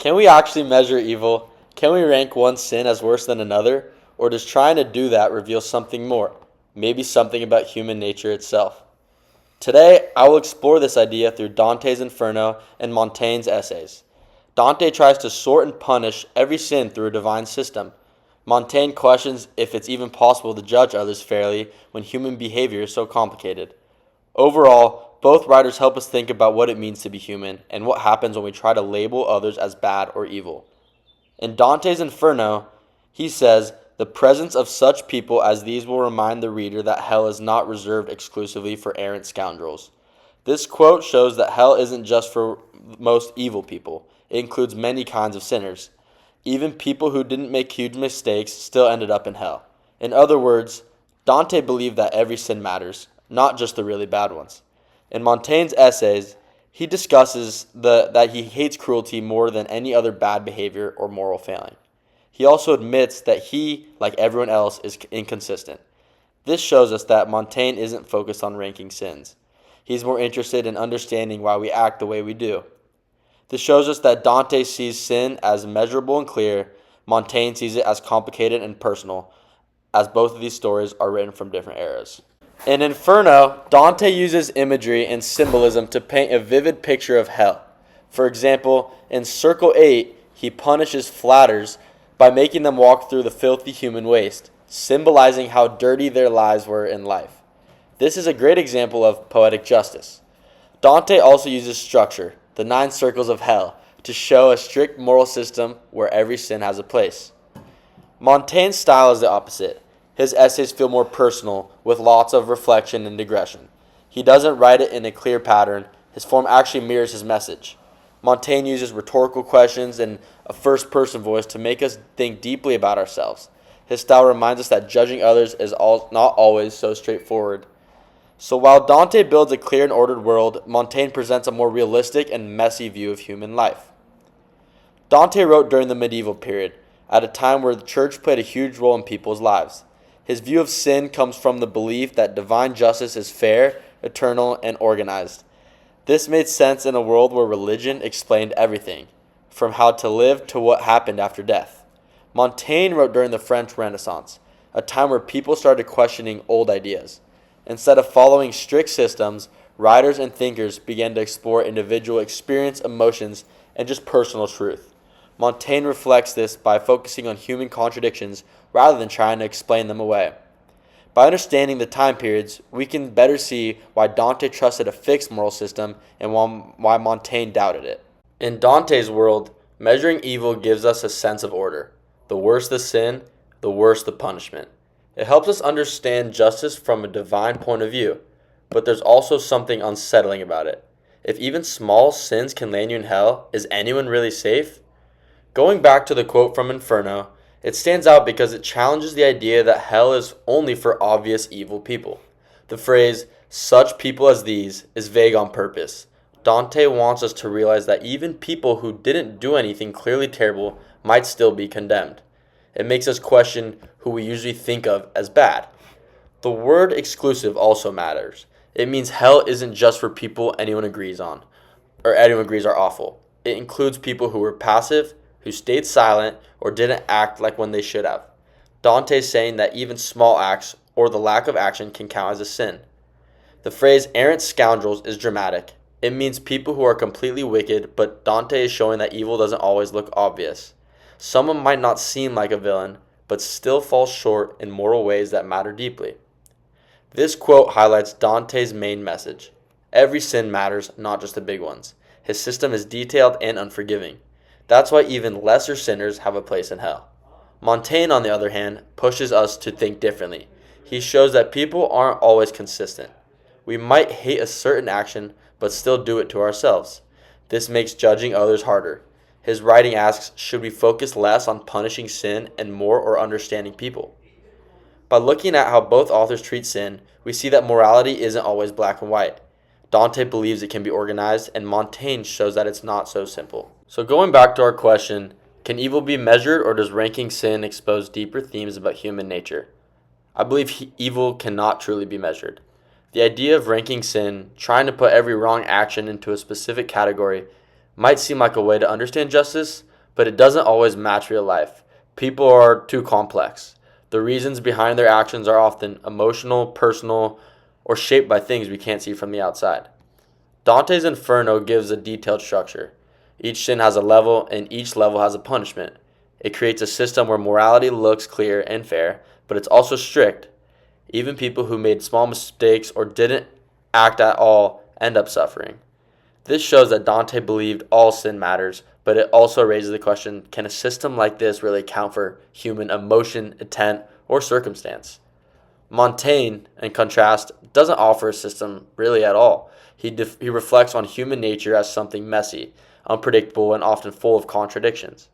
Can we actually measure evil? Can we rank one sin as worse than another? Or does trying to do that reveal something more? Maybe something about human nature itself. Today, I will explore this idea through Dante's Inferno and Montaigne's essays. Dante tries to sort and punish every sin through a divine system. Montaigne questions if it's even possible to judge others fairly when human behavior is so complicated. Overall, both writers help us think about what it means to be human and what happens when we try to label others as bad or evil. In Dante's Inferno, he says, "The presence of such people as these will remind the reader that hell is not reserved exclusively for errant scoundrels." This quote shows that hell isn't just for most evil people. It includes many kinds of sinners. Even people who didn't make huge mistakes still ended up in hell. In other words, Dante believed that every sin matters, not just the really bad ones. In Montaigne's essays, he discusses that he hates cruelty more than any other bad behavior or moral failing. He also admits that he, like everyone else, is inconsistent. This shows us that Montaigne isn't focused on ranking sins. He's more interested in understanding why we act the way we do. This shows us that Dante sees sin as measurable and clear. Montaigne sees it as complicated and personal, as both of these stories are written from different eras. In Inferno, Dante uses imagery and symbolism to paint a vivid picture of hell. For example, in Circle 8, he punishes flatters by making them walk through the filthy human waste, symbolizing how dirty their lives were in life. This is a great example of poetic justice. Dante also uses structure, the 9 circles of hell, to show a strict moral system where every sin has a place. Montaigne's style is the opposite. His essays feel more personal, with lots of reflection and digression. He doesn't write it in a clear pattern. His form actually mirrors his message. Montaigne uses rhetorical questions and a first-person voice to make us think deeply about ourselves. His style reminds us that judging others is not always so straightforward. So while Dante builds a clear and ordered world, Montaigne presents a more realistic and messy view of human life. Dante wrote during the medieval period, at a time where the church played a huge role in people's lives. His view of sin comes from the belief that divine justice is fair, eternal, and organized. This made sense in a world where religion explained everything, from how to live to what happened after death. Montaigne wrote during the French Renaissance, a time where people started questioning old ideas. Instead of following strict systems, writers and thinkers began to explore individual experience, emotions, and just personal truth. Montaigne reflects this by focusing on human contradictions rather than trying to explain them away. By understanding the time periods, we can better see why Dante trusted a fixed moral system and why Montaigne doubted it. In Dante's world, measuring evil gives us a sense of order. The worse the sin, the worse the punishment. It helps us understand justice from a divine point of view, but there's also something unsettling about it. If even small sins can land you in hell, is anyone really safe? Going back to the quote from Inferno, it stands out because it challenges the idea that hell is only for obvious evil people. The phrase, "such people as these," is vague on purpose. Dante wants us to realize that even people who didn't do anything clearly terrible might still be condemned. It makes us question who we usually think of as bad. The word exclusive also matters. It means hell isn't just for people anyone agrees on, or anyone agrees are awful. It includes people who were passive, who stayed silent, or didn't act like when they should have. Dante is saying that even small acts, or the lack of action, can count as a sin. The phrase errant scoundrels is dramatic. It means people who are completely wicked, but Dante is showing that evil doesn't always look obvious. Someone might not seem like a villain, but still falls short in moral ways that matter deeply. This quote highlights Dante's main message. Every sin matters, not just the big ones. His system is detailed and unforgiving. That's why even lesser sinners have a place in hell. Montaigne, on the other hand, pushes us to think differently. He shows that people aren't always consistent. We might hate a certain action, but still do it to ourselves. This makes judging others harder. His writing asks, should we focus less on punishing sin and more on understanding people? By looking at how both authors treat sin, we see that morality isn't always black and white. Dante believes it can be organized, and Montaigne shows that it's not so simple. So going back to our question, can evil be measured, or does ranking sin expose deeper themes about human nature? I believe evil cannot truly be measured. The idea of ranking sin, trying to put every wrong action into a specific category, might seem like a way to understand justice, but it doesn't always match real life. People are too complex. The reasons behind their actions are often emotional, personal, or shaped by things we can't see from the outside. Dante's Inferno gives a detailed structure. Each sin has a level, and each level has a punishment. It creates a system where morality looks clear and fair, but it's also strict. Even people who made small mistakes or didn't act at all end up suffering. This shows that Dante believed all sin matters, but it also raises the question, can a system like this really account for human emotion, intent, or circumstance? Montaigne, in contrast, doesn't offer a system really at all. He reflects on human nature as something messy, unpredictable, and often full of contradictions.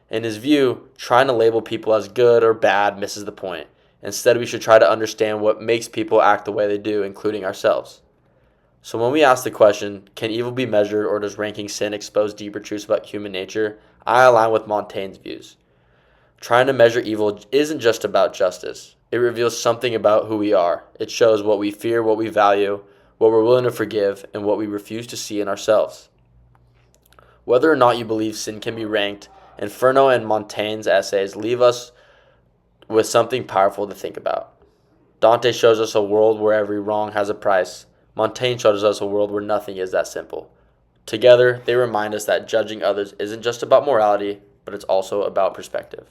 In his view, trying to label people as good or bad misses the point. Instead, we should try to understand what makes people act the way they do, including ourselves. So when we ask the question, can evil be measured or does ranking sin expose deeper truths about human nature, I align with Montaigne's views. Trying to measure evil isn't just about justice. It reveals something about who we are. It shows what we fear, what we value, what we're willing to forgive, and what we refuse to see in ourselves. Whether or not you believe sin can be ranked, Inferno and Montaigne's essays leave us with something powerful to think about. Dante shows us a world where every wrong has a price. Montaigne shows us a world where nothing is that simple. Together, they remind us that judging others isn't just about morality, but it's also about perspective.